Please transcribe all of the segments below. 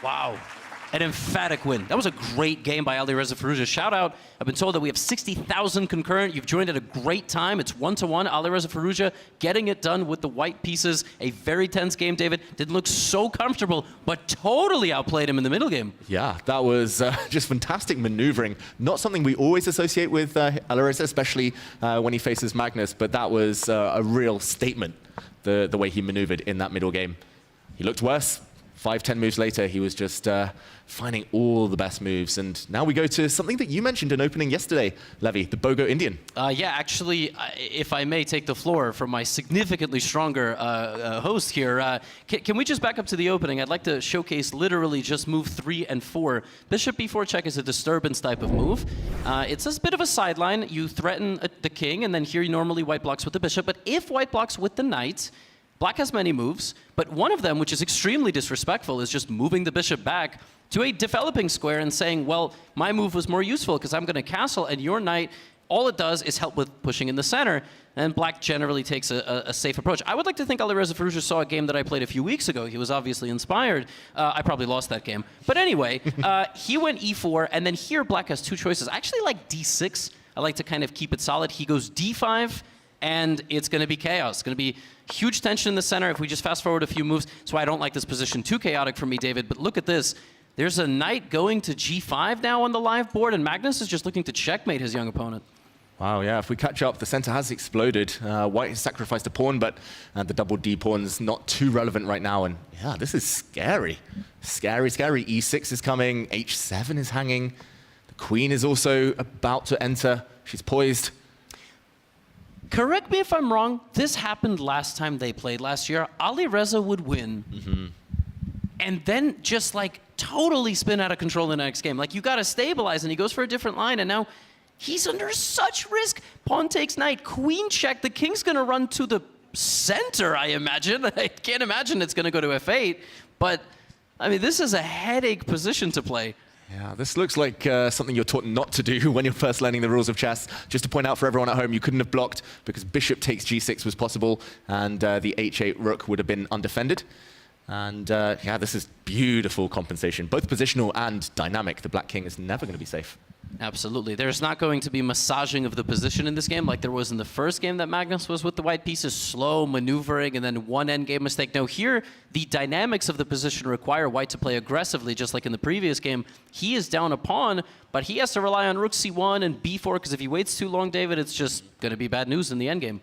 Wow. An emphatic win. That was a great game by Alireza Firouzja. Shout out. I've been told that we have 60,000 concurrent. You've joined at a great time. It's 1-1. Alireza Firouzja getting it done with the white pieces. A very tense game, David. Didn't look so comfortable, but totally outplayed him in the middle game. Yeah, that was just fantastic maneuvering. Not something we always associate with Alireza, especially when he faces Magnus, but that was a real statement, the way he maneuvered in that middle game. He looked worse. 5-10 moves later, he was just finding all the best moves. And now we go to something that you mentioned in opening yesterday, Levy, the BOGO-INDIAN. Yeah, actually, if I may take the floor from my significantly stronger host here, can we just back up to the opening? I'd like to showcase literally just move 3 and 4. Bishop b4 check is a disturbance type of move. It's a bit of a sideline. You threaten the king, and then here normally white blocks with the bishop. But if white blocks with the knight, black has many moves, but one of them, which is extremely disrespectful, is just moving the bishop back to a developing square and saying, well, my move was more useful because I'm going to castle, and your knight, all it does is help with pushing in the center, and black generally takes a safe approach. I would like to think Alireza Firouzja saw a game that I played a few weeks ago. He was obviously inspired. I probably lost that game. But anyway, he went e4, and then here black has two choices. I actually like d6. I like to kind of keep it solid. He goes d5, and it's going to be chaos. It's going to be huge tension in the center if we just fast forward a few moves. That's why I don't like this position too chaotic for me, David. But look at this. There's a knight going to g5 now on the live board, and Magnus is just looking to checkmate his young opponent. Wow, yeah, if we catch up, the center has exploded. White has sacrificed a pawn, but the double D pawn's not too relevant right now. And yeah, this is scary. Scary, scary. E6 is coming. H7 is hanging. The queen is also about to enter. She's poised. Correct me if I'm wrong, this happened last time they played last year. Alireza would win, and then just like totally spin out of control in the next game. Like, you got to stabilize, and he goes for a different line, and now he's under such risk. Pawn takes knight, queen check. The king's going to run to the center, I imagine. I can't imagine it's going to go to f8, but I mean, this is a headache position to play. Yeah, this looks like something you're taught not to do when you're first learning the rules of chess. Just to point out for everyone at home, you couldn't have blocked because bishop takes g6 was possible, and the h8 rook would have been undefended. And yeah, this is beautiful compensation, both positional and dynamic. The black king is never going to be safe. Absolutely. There's not going to be massaging of the position in this game like there was in the first game that Magnus was with the white pieces, slow maneuvering and then one endgame mistake. No, here, the dynamics of the position require white to play aggressively, just like in the previous game. He is down a pawn, but he has to rely on rook c1 and b4, because if he waits too long, David, it's just going to be bad news in the endgame.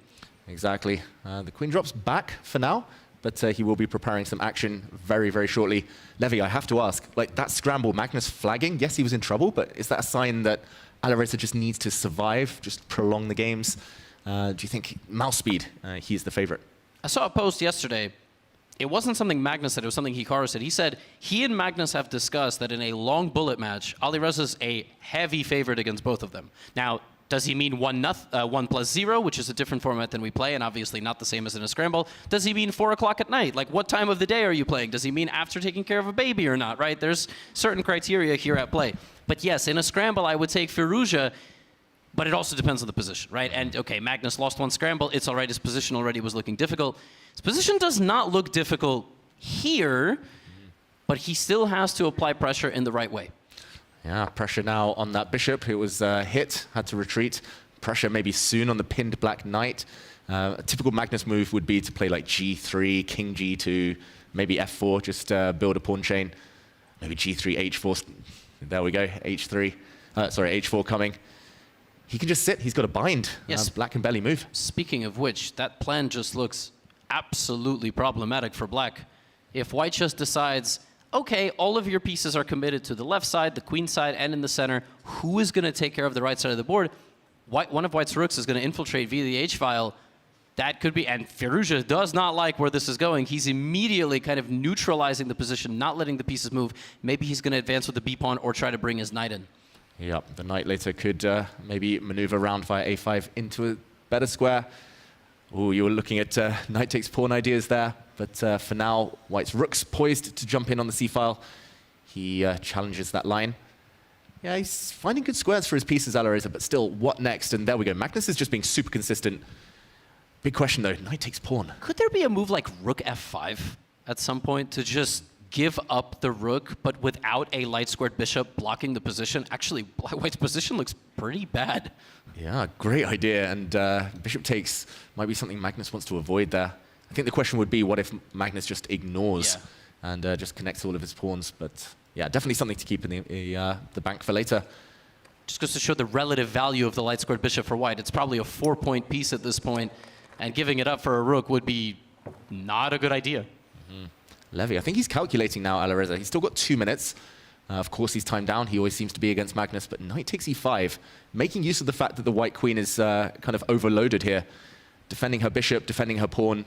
Exactly. The queen drops back for now, but he will be preparing some action very, very shortly. Levy, I have to ask, like that scramble, Magnus flagging, yes, he was in trouble, but is that a sign that Alireza just needs to survive, just prolong the games? Do you think mouse speed, he's the favorite? I saw a post yesterday. It wasn't something Magnus said, it was something Hikaru said. He said he and Magnus have discussed that in a long bullet match, Alireza's a heavy favorite against both of them. Now, does he mean 1+0, which is a different format than we play, and obviously not the same as in a scramble? Does he mean 4 o'clock at night? Like, what time of the day are you playing? Does he mean after taking care of a baby or not, right? There's certain criteria here at play. But yes, in a scramble, I would take Firouzja, but it also depends on the position, right? And okay, Magnus lost one scramble. It's all right. His position already was looking difficult. His position does not look difficult here, but he still has to apply pressure in the right way. Yeah, pressure now on that bishop who was hit, had to retreat. Pressure maybe soon on the pinned black knight. A typical Magnus move would be to play like g3, king g2, maybe f4, just build a pawn chain. Maybe g3, h4. There we go, h3. Sorry, h4 coming. He can just sit. He's got a bind. Yes. Black can barely move. Speaking of which, that plan just looks absolutely problematic for black. If white just decides, okay, all of your pieces are committed to the left side, the queen side, and in the center. Who is going to take care of the right side of the board? One of white's rooks is going to infiltrate via the h-file. That could be, and Firouzja does not like where this is going. He's immediately kind of neutralizing the position, not letting the pieces move. Maybe he's going to advance with the b-pawn or try to bring his knight in. Yep, the knight later could maybe maneuver around via a5 into a better square. Oh, you were looking at knight takes pawn ideas there. But for now, white's rook's poised to jump in on the c-file. He challenges that line. Yeah, he's finding good squares for his pieces, Alireza, but still, what next? And there we go. Magnus is just being super consistent. Big question, though. Knight takes pawn. Could there be a move like rook f5 at some point to just give up the rook, but without a light-squared bishop blocking the position. Actually, White's position looks pretty bad. Yeah, great idea. And bishop takes might be something Magnus wants to avoid there. I think the question would be, what if Magnus just ignores and just connects all of his pawns? But yeah, definitely something to keep in the bank for later. Just goes to show the relative value of the light-squared bishop for White. It's probably a 4-point piece at this point, and giving it up for a rook would be not a good idea. Levy, I think he's calculating now, Alireza. He's still got 2 minutes. Of course, he's timed down. He always seems to be against Magnus, but knight takes e5, making use of the fact that the white queen is kind of overloaded here. Defending her bishop, defending her pawn.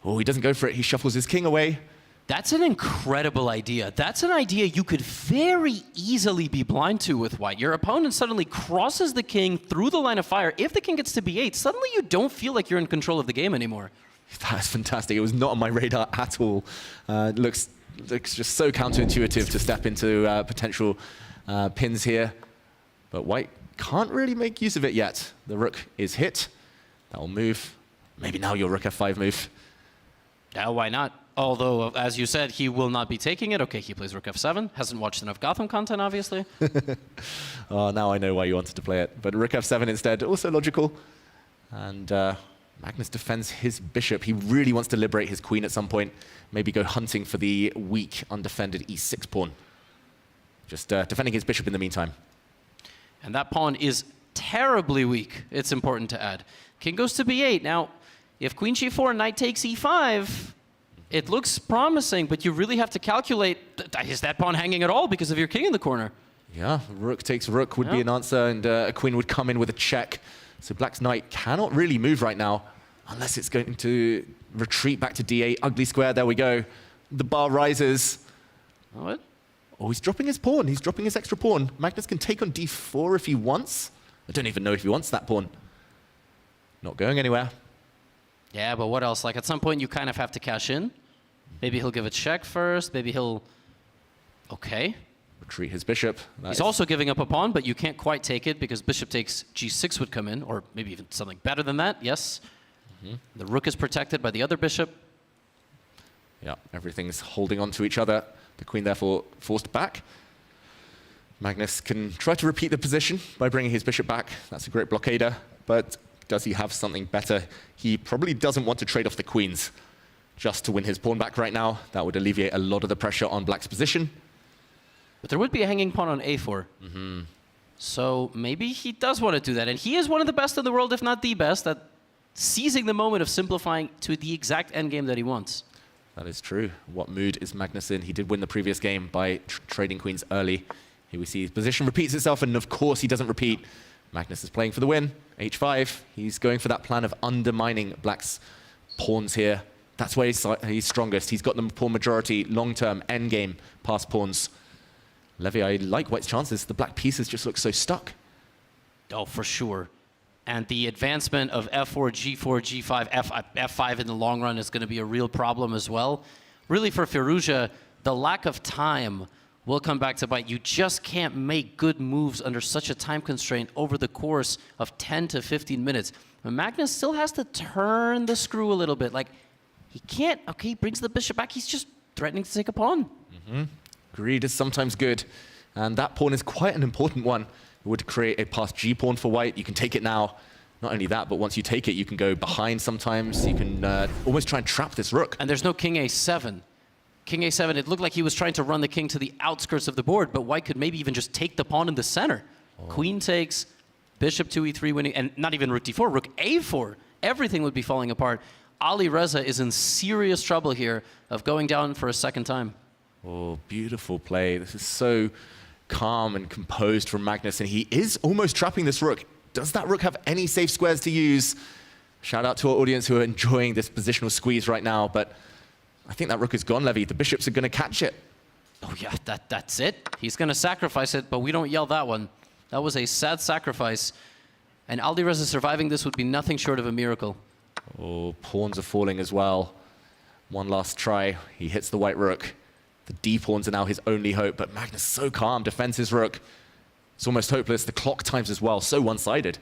Oh, he doesn't go for it. He shuffles his king away. That's an incredible idea. That's an idea you could very easily be blind to with White. Your opponent suddenly crosses the king through the line of fire. If the king gets to b8, suddenly you don't feel like you're in control of the game anymore. That's fantastic. It was not on my radar at all. Looks just so counterintuitive to step into potential pins here. But White can't really make use of it yet. The rook is hit. That will move. Maybe now your rook f5 move. Yeah, why not? Although, as you said, he will not be taking it. Okay, he plays rook f7. Hasn't watched enough Gotham content, obviously. Oh, now I know why you wanted to play it. But rook f7 instead, also logical. And Magnus defends his bishop. He really wants to liberate his queen at some point. Maybe go hunting for the weak, undefended e6 pawn. Just defending his bishop in the meantime. And that pawn is terribly weak, it's important to add. King goes to b8. Now, if queen g4, knight takes e5, it looks promising, but you really have to calculate, is that pawn hanging at all because of your king in the corner? Yeah, rook takes rook would be an answer, and a queen would come in with a check. So black's knight cannot really move right now, unless it's going to retreat back to d8. Ugly square, there we go. The bar rises. What? Oh, he's dropping his pawn. He's dropping his extra pawn. Magnus can take on d4 if he wants. I don't even know if he wants that pawn. Not going anywhere. Yeah, but what else? Like, at some point, you kind of have to cash in. Maybe he'll give a check first. Maybe he'll... Okay. Retreat his bishop. He's also giving up a pawn, but you can't quite take it because bishop takes g6 would come in, or maybe even something better than that, yes. The rook is protected by the other bishop. Yeah, everything's holding on to each other. The queen, therefore, forced back. Magnus can try to repeat the position by bringing his bishop back. That's a great blockader, but does he have something better? He probably doesn't want to trade off the queens just to win his pawn back right now. That would alleviate a lot of the pressure on black's position. But there would be a hanging pawn on a4. So maybe he does want to do that. And he is one of the best in the world, if not the best, at seizing the moment of simplifying to the exact endgame that he wants. That is true. What mood is Magnus in? He did win the previous game by trading queens early. Here we see his position repeats itself, and of course he doesn't repeat. Magnus is playing for the win. h5. He's going for that plan of undermining black's pawns here. That's where he's strongest. He's got the pawn majority, long-term, endgame, pass pawns. Levy, I like White's chances. The black pieces just look so stuck. Oh, for sure. And the advancement of f4, g4, g5, f5 in the long run is going to be a real problem as well. Really, for Firouzja, the lack of time will come back to bite. You just can't make good moves under such a time constraint over the course of 10 to 15 minutes. But Magnus still has to turn the screw a little bit. Like, he can't, okay, he brings the bishop back. He's just threatening to take a pawn. Greed is sometimes good. And that pawn is quite an important one. It would create a passed g pawn for White. You can take it now. Not only that, but once you take it, you can go behind sometimes. You can almost try and trap this rook. And there's no king a7. King a7, it looked like he was trying to run the king to the outskirts of the board, but White could maybe even just take the pawn in the center. Queen takes, bishop to e3 winning, and not even rook d4, rook a4. Everything would be falling apart. Alireza is in serious trouble here of going down for a second time. Oh, beautiful play. This is so calm and composed from Magnus, and he is almost trapping this rook. Does that rook have any safe squares to use? Shout out to our audience who are enjoying this positional squeeze right now, but I think that rook is gone, Levy. The bishops are going to catch it. Oh yeah, that's it. He's going to sacrifice it, but we don't yell that one. That was a sad sacrifice. And Alireza surviving this would be nothing short of a miracle. Oh, pawns are falling as well. One last try. He hits the white rook. The d pawns are now his only hope, but Magnus so calm, defends his rook. It's almost hopeless. The clock times as well, so one-sided.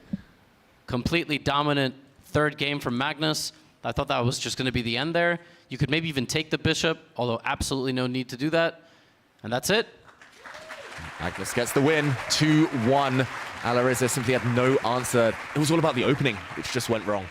Completely dominant third game from Magnus. I thought that was just going to be the end there. You could maybe even take the bishop, although absolutely no need to do that. And that's it. Magnus gets the win, 2-1. Alireza simply had no answer. It was all about the opening, which just went wrong.